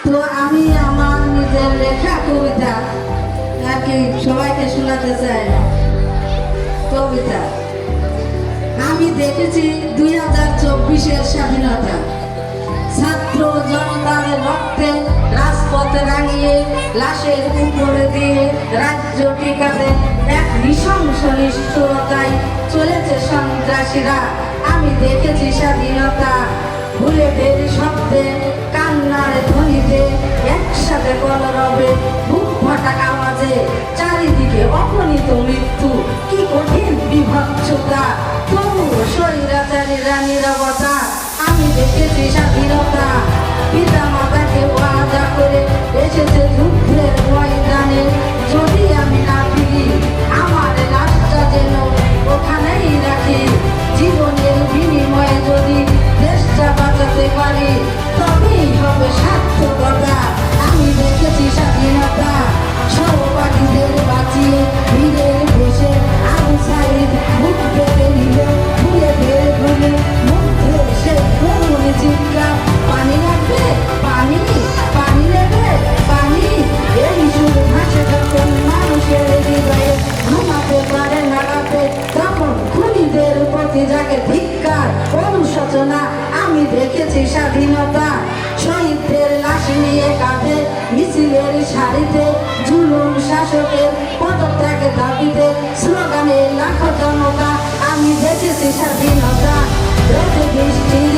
তো আমি আমার নিজের লেখা কবিতা আর কি সবাইকে শোনাতে চাই। কবিতা আমি দেখেছি 2024-এর স্বাধীনতা, ছাত্র জনতার রক্তে রাজপথে রাঙিয়ে লাশের উপরে দিয়ে রাজ্য টিকাতে এক নৃশংস নিষ্ঠুরতায় চলেছে সন্ত্রাসীরা। আমি দেখেছি স্বাধীনতা বুলেটের শব্দে, কান্নার ধ্বনিতে, একসাথে কলরবে, বুক ফাটা আওয়াজে, চারিদিকে অগণিত মৃত্যু, কি কঠিন বিভৎসতা, তবুও স্বৈরাচারীরা নীরবতা। আমি দেখেছি স্বাধীনতা পিতা মাতাকে ওয়াদা করে এসেছে যুদ্ধের ময়দানে, যদি আমি না ফিরি আমার লাশটা যেন ওখানেই রাখি, জীবনের বিনিময়ে যদি দেশটা বাঁচাতে পারি তবেই হবে সার্থকতা। আমি দেখেছি স্বাধীনতা সহপাঠীদের বাঁচিয়ে ভিড়ের বসে আবু সাইদ বুক পেতে নিল, ভুলে ফের ভুলে মধ্যে সে করুণ চিৎকার, পানি লাগবে পানি, পানি নেবে পানি, এই সুর ভাসে যখন মানুষের হৃদয়ে, ঘুমাতে পারে না রাতে তখন খুনিদের প্রতি জাগে ধিক্কার অনুশোচনা। আমি দেখেছি স্বাধীনতা শহীদদের লাশ নিয়ে কাঁধে মিছিলের সারিতে, জুলুম শাসকের পদত্যাগের দাবিতে স্লোগানে লাখো জনতা। আমি দেখেছি স্বাধীনতা রোদে বৃষ্টির